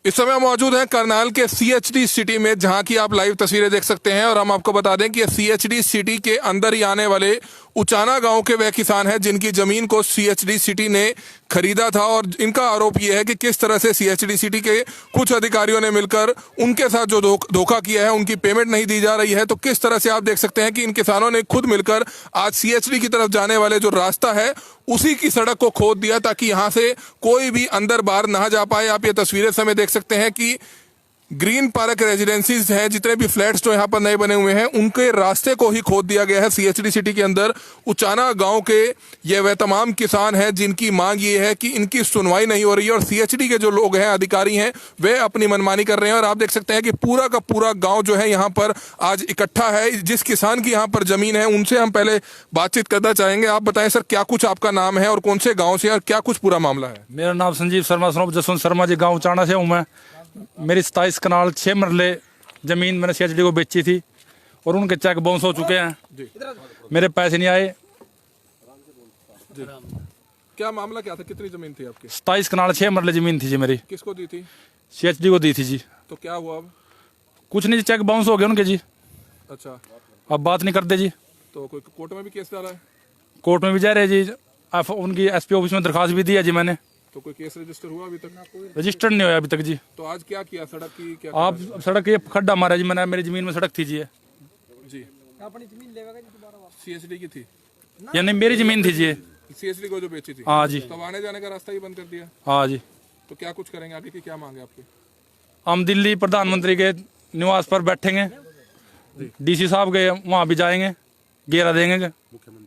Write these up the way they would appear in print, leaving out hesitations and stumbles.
इस समय हम मौजूद हैं करनाल के सीएचडी सिटी में, जहां की आप लाइव तस्वीरें देख सकते हैं। और हम आपको बता दें कि सीएचडी सिटी के अंदर ही आने वाले उचाना गांव के वह किसान हैं जिनकी जमीन को सीएचडी सिटी ने खरीदा था। और इनका आरोप यह है कि किस तरह से सीएचडी सिटी के कुछ अधिकारियों ने मिलकर उनके साथ जो धोखा किया है, उनकी पेमेंट नहीं दी जा रही है। तो किस तरह से आप देख सकते हैं कि इन किसानों ने खुद मिलकर आज सीएचडी की तरफ जाने वाले जो रास्ता है उसी की सड़क को खोद दिया ताकि यहां से कोई भी अंदर बाहर ना जा पाए। आप ये तस्वीरें समय देख सकते हैं कि ग्रीन पार्क रेजिडेंसीज हैं, जितने भी फ्लैट्स जो यहाँ पर नए बने हुए हैं उनके रास्ते को ही खोद दिया गया है सीएचडी सिटी के अंदर। उचाना गांव के ये वह तमाम किसान हैं जिनकी मांग ये है कि इनकी सुनवाई नहीं हो रही है और सीएचडी के जो लोग हैं, अधिकारी हैं, वे अपनी मनमानी कर रहे हैं। और आप देख सकते हैं कि पूरा का पूरा गांव जो है यहाँ पर आज इकट्ठा है। जिस किसान की यहाँ पर जमीन है उनसे हम पहले बातचीत करना चाहेंगे। आप बताएं सर, क्या कुछ आपका नाम है और कौन से गाँव से और क्या कुछ पूरा मामला है? मेरा नाम संजीव शर्मा, सनोप जसवंत शर्मा जी, गाँव उचाना से हूँ मैं। मेरी 27 कनाल 6 मरले जमीन मैंने सीएचडी को बेची थी और उनके चेक बाउंस हो चुके हैं। मेरे पैसे नहीं आए। क्या मामला क्या था? कितनी जमीन थी आपकी? 27 कनाल 6 मरले जमीन थी जी मेरी। किसको दी थी? सीएचडी को दी थी जी। तो क्या हुआ अब? कुछ नहीं जी, चेक बाउंस हो गए उनके जी। अच्छा, अब बात नहीं करते जी। तो कोई कोर्ट में भी केस डाला है? कोर्ट में भी जा रहे जी। उनकी एसपी ऑफिस में दरखास्त भी दी है जी मैंने। तो कोई केस रजिस्टर हुआ अभी तक? रजिस्टर्ड नहीं हुआ अभी तक जी। तो आज क्या किया? सड़क की क्या? आप सड़क ये खड्डा मारा जी मैंने, मेरी जमीन में सड़क थी जी। जी सीएचडी की थी? यानी मेरी जमीन थी जी, सीएचडी को जो बेची थी? हाँ जी। तब आने जाने का रास्ता ही बंद कर दिया? हाँ जी। तो क्या कुछ करेंगे आगे की, क्या मांगे आपकी? हम दिल्ली प्रधानमंत्री के निवास पर बैठेंगे, डीसी साहब के वहाँ भी जाएंगे, घेरा देंगे।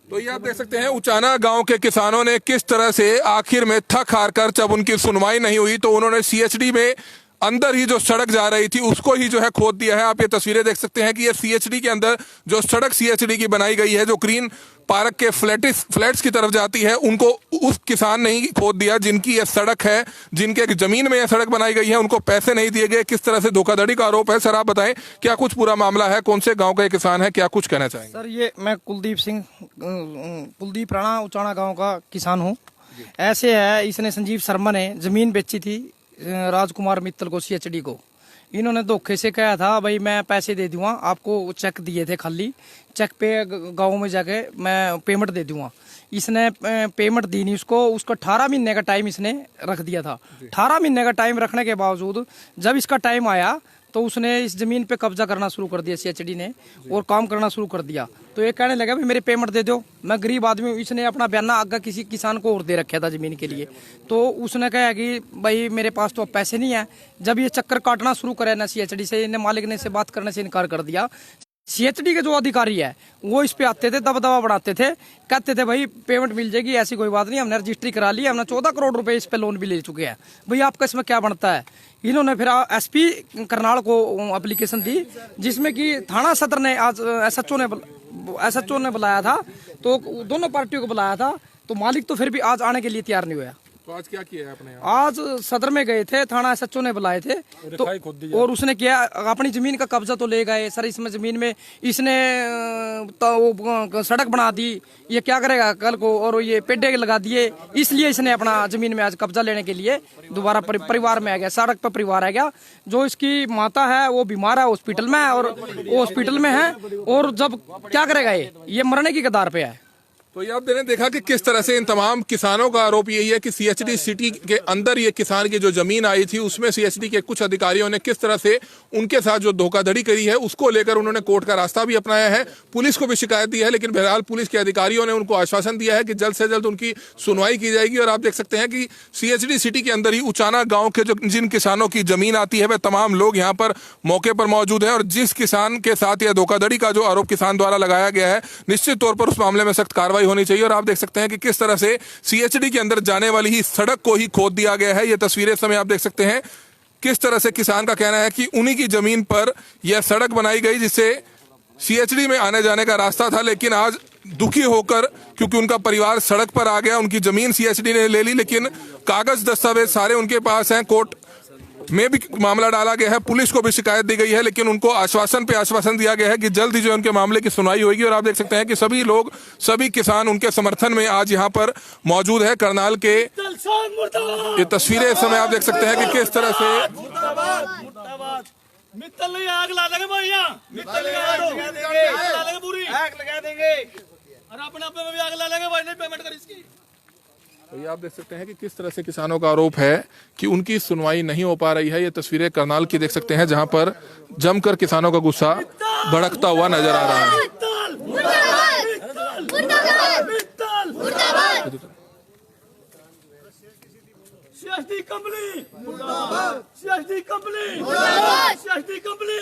तो ये आप देख सकते हैं उचाना गांव के किसानों ने किस तरह से आखिर में थक हार कर जब उनकी सुनवाई नहीं हुई तो उन्होंने सीएचडी में अंदर ही जो सड़क जा रही थी उसको ही जो है खोद दिया है। आप ये तस्वीरें देख सकते हैं कि ये सीएचडी के अंदर जो सड़क सीएचडी की बनाई गई है, जो ग्रीन पार्क के फ्लैट्स की तरफ जाती है, उनको उस किसान ने ही खोद दिया जिनकी ये सड़क है, जिनके जमीन में यह सड़क बनाई गई है, उनको पैसे नहीं दिए गए। किस तरह से धोखाधड़ी का आरोप है? सर आप बताएं, क्या कुछ पूरा मामला है? कौन से गांव का ये किसान है? क्या कुछ कहना चाहेंगे? सर ये मैं कुलदीप राणा उचाना गांव का किसान हूँ। ऐसे है, इसने संजीव शर्मा ने जमीन बेची थी राजकुमार मित्तल को, सीएचडी को। इन्होंने धोखे से कहा था भाई मैं पैसे दे दूंगा आपको, चेक दिए थे, खाली चेक पे गांव में जाके मैं पेमेंट दे दूंगा। इसने पेमेंट दी नहीं उसको। उसका 18 महीने का टाइम इसने रख दिया था। 18 महीने का टाइम रखने के बावजूद जब इसका टाइम आया तो उसने इस जमीन पे कब्जा करना शुरू कर दिया सीएचडी ने, और काम करना शुरू कर दिया। तो ये कहने लगा भाई मेरे पेमेंट दे दो, मैं गरीब आदमी हूँ। इसने अपना बयाना आगे किसी किसान को और दे रखा था जमीन के लिए। तो उसने कहा कि भाई मेरे पास तो अब पैसे नहीं है। जब ये चक्कर काटना शुरू करे ना सीएचडी से, इन्हें मालिक ने से बात करने से इनकार कर दिया। सीएचडी के जो अधिकारी है वो इस पे आते थे, दबदबा बढ़ाते थे, कहते थे भाई पेमेंट मिल जाएगी, ऐसी कोई बात नहीं, हमने रजिस्ट्री करा ली, हमने 14 करोड़ रुपए इस पे लोन भी ले चुके हैं, भाई आपका इसमें क्या बनता है। इन्होंने फिर एसपी करनाल को एप्लीकेशन दी, जिसमें कि थाना सदर ने आज एसएचओ ने बुलाया था, तो दोनों पार्टियों को बुलाया था। तो मालिक तो फिर भी आज आने के लिए तैयार नहीं हुआ। तो आज क्या किया है आपने? आज सदर में गए थे, थाना एसएचओ ने बुलाए थे तो, और उसने किया अपनी जमीन का कब्जा तो ले गए। सर इसमें जमीन में इसने तो सड़क बना दी, ये क्या करेगा कल को, और ये पेड़े लगा दिए, इसलिए इसने अपना जमीन में आज कब्जा लेने के लिए दोबारा परिवार में आ गया, सड़क पर परिवार आ गया। जो इसकी माता है वो बीमार है, हॉस्पिटल में है, और वो हॉस्पिटल में है, और जब क्या करेगा ये मरने की कगार पे है। तो ये आपने देखा कि किस तरह से इन तमाम किसानों का आरोप यही है कि सीएचडी सिटी के अंदर ये किसान की जो जमीन आई थी उसमें सीएचडी के कुछ अधिकारियों ने किस तरह से उनके साथ जो धोखाधड़ी करी है उसको लेकर उन्होंने कोर्ट का रास्ता भी अपनाया है, पुलिस को भी शिकायत दी है। लेकिन बहरहाल पुलिस के अधिकारियों ने उनको आश्वासन दिया है कि जल्द से जल्द उनकी सुनवाई की जाएगी। और आप देख सकते हैं कि सीएचडी सिटी के अंदर ही उचाना गाँव के जो जिन किसानों की जमीन आती है वह तमाम लोग यहाँ पर मौके पर मौजूद है। और जिस किसान के साथ यह धोखाधड़ी का जो आरोप किसान द्वारा लगाया गया है, निश्चित तौर पर उस मामले में सख्त कार्रवाई होनी चाहिए। और आप देख सकते हैं कि किस तरह से सीएचडी के अंदर जाने वाली ही सड़क को ही खोद दिया गया है। ये तस्वीरें समय आप देख सकते हैं किस तरह से किसान का कहना है कि उन्हीं की जमीन पर यह सड़क बनाई गई जिससे सीएचडी में आने जाने का रास्ता था। लेकिन आज दुखी होकर, क्योंकि उनका परिवार सड़क पर आ गया, उनकी जमीन सीएचडी ने ले ली, लेकिन कागज दस्तावेज सारे उनके पास हैं। कोर्ट में भी मामला डाला गया है, पुलिस को भी शिकायत दी गई है, लेकिन उनको आश्वासन पे आश्वासन दिया गया है कि जल्द ही जो उनके मामले की सुनवाई होगी। और आप देख सकते हैं कि सभी लोग, सभी किसान उनके समर्थन में आज यहाँ पर मौजूद है। करनाल के ये तस्वीरें इस समय आप देख सकते हैं कि किस तरह से मुर्दाबाद। मित्तल नहीं आग ला देंगे भैया, मित्तल नहीं आग लगा देंगे, आग ला देंगे पूरी, आग लगा देंगे और अपने अपने में भी आग ला लेंगे भाई, नहीं पेमेंट कर इसकी। तो ये आप देख सकते हैं कि किस तरह से किसानों का आरोप है कि उनकी सुनवाई नहीं हो पा रही है। ये तस्वीरें करनाल की देख सकते हैं जहां पर जमकर किसानों का गुस्सा भड़कता हुआ नजर आ रहा है। CSD कंपनी मुर्दाबाद, CSD company, CSD company.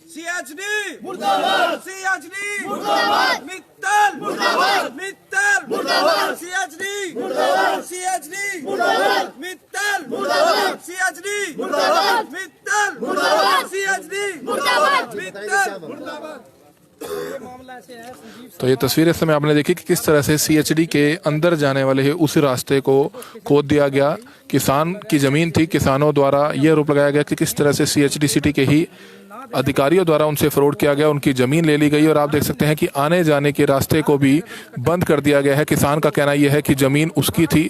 CHD मुर्दाबाद, CHD मुर्दाबाद, मित्तल मुर्दाबाद, मित्तल मुर्दाबाद, CHD मुर्दाबाद, CHD मुर्दाबाद, मित्तल मुर्दाबाद, CHD मुर्दाबाद, मित्तल मुर्दाबाद, CHD मुर्दाबाद, मित्तल मुर्दाबाद। तो ये तस्वीर इस समय आपने देखी कि किस तरह से सीएचडी के अंदर जाने वाले है उस रास्ते को खोद दिया गया। किसान की जमीन थी, किसानों द्वारा यह आरोप लगाया गया कि किस तरह से सीएचडी सिटी के ही अधिकारियों द्वारा उनसे फ्रॉड किया गया, उनकी जमीन ले ली गई और आप देख सकते हैं कि आने जाने के रास्ते को भी बंद कर दिया गया है। किसान का कहना यह है कि जमीन उसकी थी,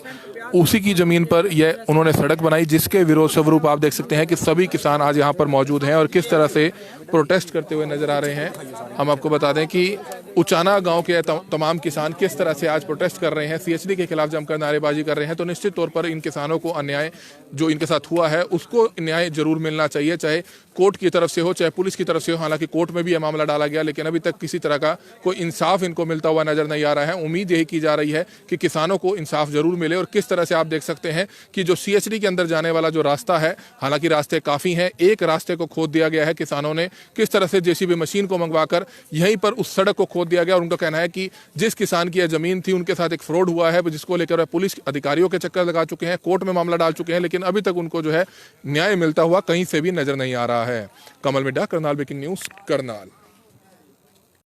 उसी की जमीन पर यह उन्होंने सड़क बनाई, जिसके विरोध स्वरूप आप देख सकते हैं कि सभी किसान आज यहाँ पर मौजूद हैं और किस तरह से प्रोटेस्ट करते हुए नजर आ रहे हैं। हम आपको बता दें कि उचाना गांव के तमाम किसान किस तरह से आज प्रोटेस्ट कर रहे हैं, सीएचडी के खिलाफ जमकर नारेबाजी कर रहे हैं। तो निश्चित तौर पर इन किसानों को अन्याय जो इनके साथ हुआ है उसको न्याय जरूर मिलना चाहिए, चाहे कोर्ट की तरफ से हो चाहे पुलिस की तरफ से हो। हालांकि कोर्ट में भी यह मामला डाला गया लेकिन अभी तक किसी तरह का कोई इंसाफ इनको मिलता हुआ नजर नहीं आ रहा है। उम्मीद यही की जा रही है कि किसानों को इंसाफ जरूर मिले। और किस तरह से आप देख सकते हैं कि जो सीएचडी के अंदर जाने वाला जो रास्ता है, हालांकि रास्ते काफी हैं, एक रास्ते को खोद दिया गया है किसानों ने। किस तरह से जेसीबी मशीन को मंगवाकर यहीं पर उस सड़क को खोद दिया गया और उनका कहना है कि जिस किसान की यह जमीन थी उनके साथ एक फ्रॉड हुआ है, जिसको लेकर पुलिस अधिकारियों के चक्कर लगा चुके हैं, कोर्ट में मामला डाल चुके हैं, लेकिन अभी तक उनको जो है न्याय मिलता हुआ कहीं से भी नजर नहीं आ रहा है। कमल मिड्डा, करनाल ब्रेकिंग न्यूज, करनाल।